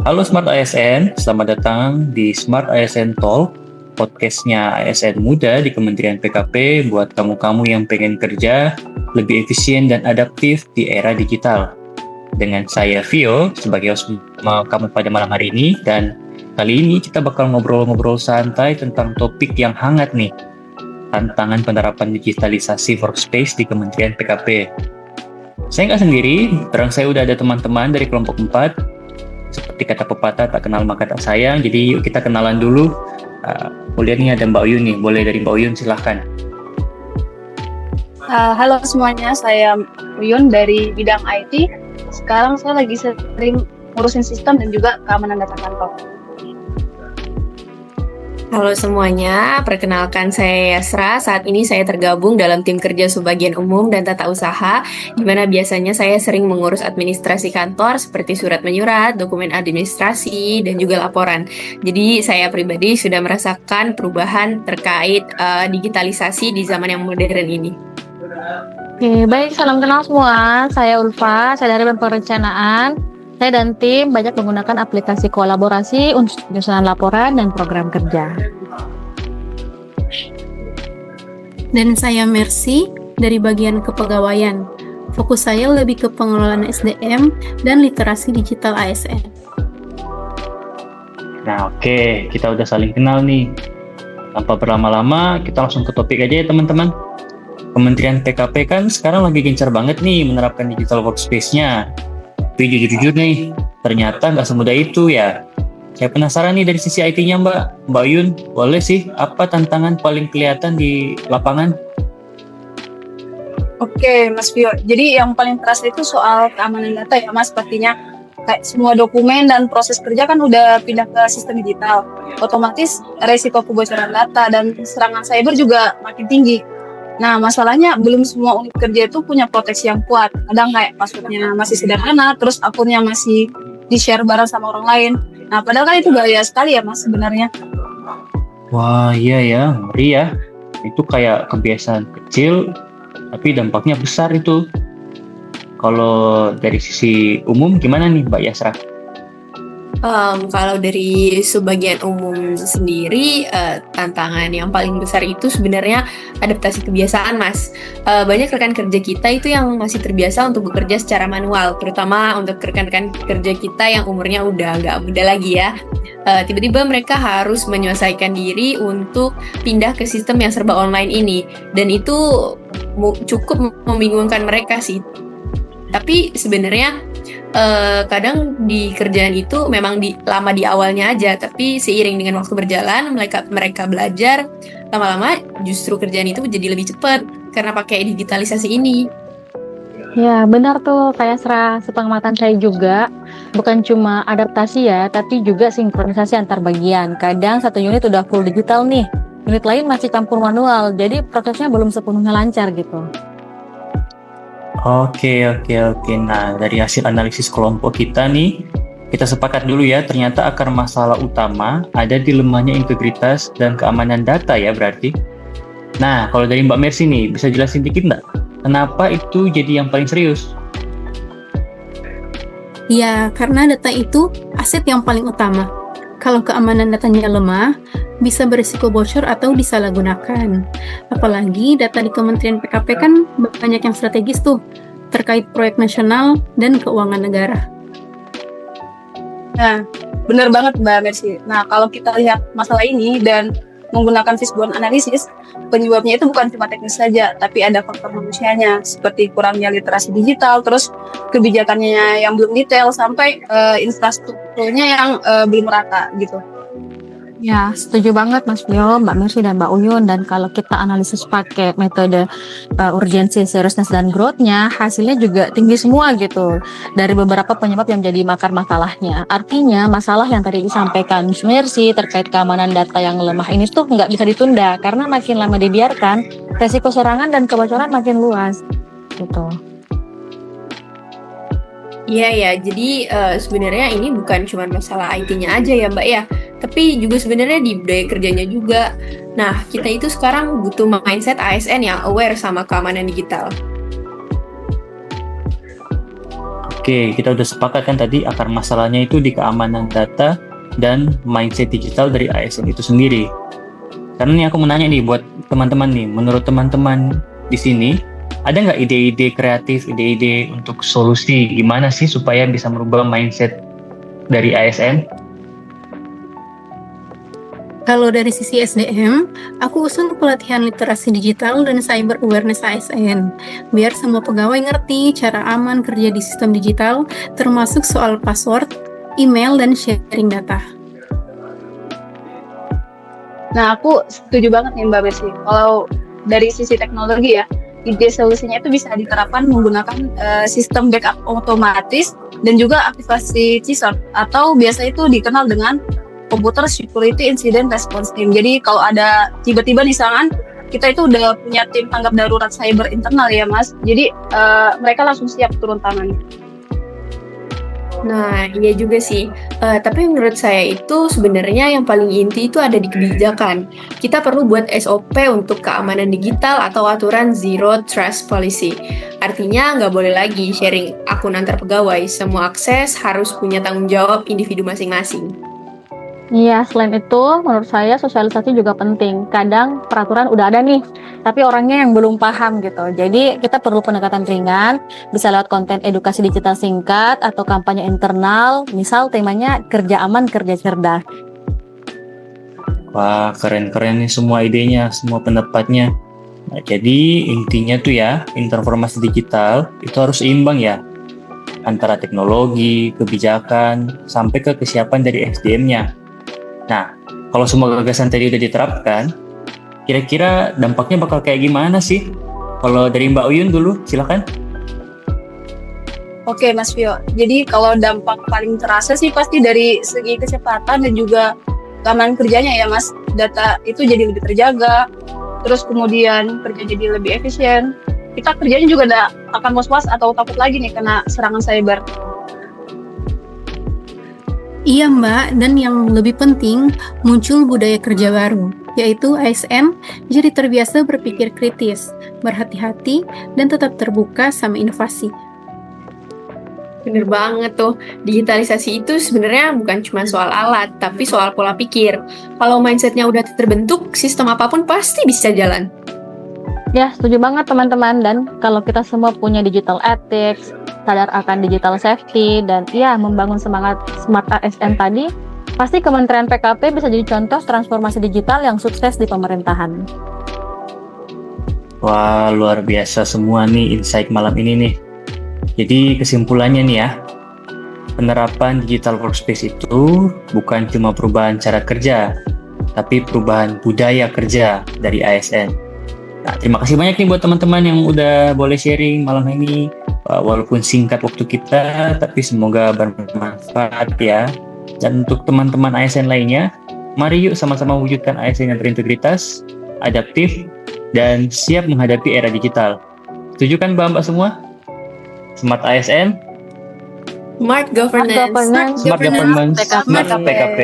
Halo Smart ASN, selamat datang di Smart ASN Talk, podcastnya ASN muda di Kementerian PKP buat kamu-kamu yang pengen kerja lebih efisien dan adaptif di era digital. Dengan saya Vio sebagai host kamu pada malam hari ini, dan kali ini kita bakal ngobrol-ngobrol santai tentang topik yang hangat nih, tantangan penerapan digitalisasi workspace di Kementerian PKP. Saya nggak sendiri, terang saya udah ada teman-teman dari kelompok 4. Seperti kata pepatah, tak kenal maka tak sayang. Jadi yuk kita kenalan dulu. Lihat nih ada Mbak Uyun nih. Boleh dari Mbak Uyun, silahkan. Halo semuanya, saya Uyun dari bidang IT. Sekarang saya lagi sering ngurusin sistem dan juga keamanan data kantor. Halo semuanya, perkenalkan saya Yasra. Saat ini saya tergabung dalam tim kerja Subbagian Umum dan Tata Usaha, di mana biasanya saya sering mengurus administrasi kantor seperti surat menyurat, dokumen administrasi, dan juga laporan. Jadi saya pribadi sudah merasakan perubahan terkait digitalisasi di zaman yang modern ini. Oke, baik, salam kenal semua. Saya Ulfa, saya dari perencanaan. Saya dan tim banyak menggunakan aplikasi kolaborasi untuk penyusunan laporan dan program kerja. Dan saya Mercy dari bagian kepegawaian. Fokus saya lebih ke pengelolaan SDM dan literasi digital ASN. Nah oke, kita udah saling kenal nih. Tanpa berlama-lama, kita langsung ke topik aja ya teman-teman. Kementerian PKP kan sekarang lagi gencar banget nih menerapkan digital workspace-nya. Tapi jujur-jujur nih, ternyata nggak semudah itu ya. Saya penasaran nih dari sisi IT-nya Mbak Yun, boleh sih apa tantangan paling kelihatan di lapangan? Oke, Mas Vio. Jadi yang paling terasa itu soal keamanan data ya, Mas. Sepertinya kayak semua dokumen dan proses kerja kan udah pindah ke sistem digital. Otomatis resiko kebocoran data dan serangan cyber juga makin tinggi. Nah, masalahnya belum semua unit kerja itu punya proteksi yang kuat. Kadang kayak passwordnya masih sederhana, terus akunnya masih di-share bareng sama orang lain. Nah, padahal kan itu bahaya sekali ya, Mas, sebenarnya. Wah iya ya, ngeri ya. Itu kayak kebiasaan kecil, tapi dampaknya besar itu. Kalau dari sisi umum gimana nih Mbak Yasra? Kalau dari Subbagian Umum sendiri, tantangan yang paling besar itu sebenarnya adaptasi kebiasaan, Mas. Banyak rekan kerja kita itu yang masih terbiasa untuk bekerja secara manual, terutama untuk rekan-rekan kerja kita yang umurnya udah nggak muda lagi ya. Tiba-tiba mereka harus menyesuaikan diri untuk pindah ke sistem yang serba online ini, dan itu cukup membingungkan mereka sih. Tapi sebenarnya kadang di kerjaan itu memang lama di awalnya aja, tapi seiring dengan waktu berjalan mereka belajar, lama-lama justru kerjaan itu jadi lebih cepat karena pakai digitalisasi ini. Ya, benar tuh, kayak sepengamatan saya juga. Bukan cuma adaptasi ya, tapi juga sinkronisasi antar bagian. Kadang satu unit udah full digital nih, unit lain masih campur manual, jadi prosesnya belum sepenuhnya lancar gitu. Oke. Nah, dari hasil analisis kelompok kita nih, kita sepakat dulu ya, ternyata akar masalah utama ada di lemahnya integritas dan keamanan data ya berarti. Nah, kalau dari Mbak Mercy nih, bisa jelasin dikit nggak? Kenapa itu jadi yang paling serius? Ya, karena data itu aset yang paling utama. Kalau keamanan datanya lemah, bisa berisiko bocor atau disalahgunakan. Apalagi data di Kementerian PKP kan banyak yang strategis tuh, terkait proyek nasional dan keuangan negara. Nah, benar banget Mbak Mercy. Nah, kalau kita lihat masalah ini dan menggunakan fishbone analysis, penyebabnya itu bukan cuma teknis saja, tapi ada faktor manusianya, seperti kurangnya literasi digital, terus kebijakannya yang belum detail, sampai infrastrukturnya yang belum merata gitu. Ya, setuju banget Mas Vio, Mbak Mercy, dan Mbak Uyun. Dan kalau kita analisis pakai metode urgency, seriousness, dan growth-nya, hasilnya juga tinggi semua gitu. Dari beberapa penyebab yang menjadi akar masalahnya. Artinya, masalah yang tadi disampaikan Mbak Mercy terkait keamanan data yang lemah ini tuh nggak bisa ditunda. Karena makin lama dibiarkan, resiko serangan dan kebocoran makin luas gitu. Iya ya, jadi sebenarnya ini bukan cuma masalah IT-nya aja ya Mbak ya, tapi juga sebenarnya di budaya kerjanya juga. Nah, kita itu sekarang butuh mindset ASN yang aware sama keamanan digital. Oke, kita udah sepakat kan tadi akar masalahnya itu di keamanan data dan mindset digital dari ASN itu sendiri. Karena nih aku mau nanya nih buat teman-teman nih, menurut teman-teman di sini, ada nggak ide-ide kreatif, ide-ide untuk solusi gimana sih supaya bisa merubah mindset dari ASN? Kalau dari sisi SDM, aku usul pelatihan literasi digital dan cyber awareness ASN, biar semua pegawai ngerti cara aman kerja di sistem digital, termasuk soal password, email, dan sharing data. Nah, aku setuju banget nih Mbak Mercy. Kalau dari sisi teknologi ya, ide solusinya itu bisa diterapkan menggunakan sistem backup otomatis dan juga aktivasi CSOR atau biasa itu dikenal dengan Computer Security Incident Response Team. Jadi kalau ada tiba-tiba misalkan kita itu udah punya tim tanggap darurat cyber internal ya Mas. Jadi mereka langsung siap turun tangan. Nah, iya juga sih. Tapi menurut saya itu sebenarnya yang paling inti itu ada di kebijakan. Kita perlu buat SOP untuk keamanan digital atau aturan Zero Trust Policy. Artinya nggak boleh lagi sharing akun antar pegawai. Semua akses harus punya tanggung jawab individu masing-masing. Iya, selain itu menurut saya sosialisasi juga penting. Kadang peraturan udah ada nih, tapi orangnya yang belum paham gitu. Jadi kita perlu pendekatan ringan, bisa lewat konten edukasi digital singkat atau kampanye internal, misal temanya kerja aman, kerja cerdas. Wah, keren-keren nih semua idenya, semua pendapatnya. Nah, jadi intinya tuh ya, transformasi digital itu harus seimbang ya, antara teknologi, kebijakan, sampai ke kesiapan dari SDM-nya. Nah, kalau semua gagasan tadi udah diterapkan, kira-kira dampaknya bakal kayak gimana sih? Kalau dari Mbak Uyun dulu, silakan. Oke Mas Vio, jadi kalau dampak paling terasa sih pasti dari segi kecepatan dan juga keamanan kerjanya ya Mas. Data itu jadi lebih terjaga, terus kemudian kerja jadi lebih efisien. Kita kerjanya juga akan was-was atau takut lagi nih kena serangan cyber. Iya Mbak, dan yang lebih penting, muncul budaya kerja baru, yaitu ASN jadi terbiasa berpikir kritis, berhati-hati, dan tetap terbuka sama inovasi. Bener banget tuh, digitalisasi itu sebenarnya bukan cuma soal alat, tapi soal pola pikir. Kalau mindsetnya udah terbentuk, sistem apapun pasti bisa jalan. Ya, setuju banget teman-teman. Dan kalau kita semua punya digital ethics, sadar akan digital safety, dan ya membangun semangat Smart ASN tadi, pasti Kementerian PKP bisa jadi contoh transformasi digital yang sukses di pemerintahan. Wah, luar biasa semua nih insight malam ini nih. Jadi kesimpulannya nih ya, penerapan digital workspace itu bukan cuma perubahan cara kerja, tapi perubahan budaya kerja dari ASN. Nah, terima kasih banyak nih buat teman-teman yang udah boleh sharing malam ini. Walaupun singkat waktu kita, tapi semoga bermanfaat ya. Dan untuk teman-teman ASN lainnya, mari yuk sama-sama wujudkan ASN yang berintegritas, adaptif, dan siap menghadapi era digital. Setuju kan Mbak-mbak semua? Smart ASN, Smart governance. Smart Governance, Smart PKP.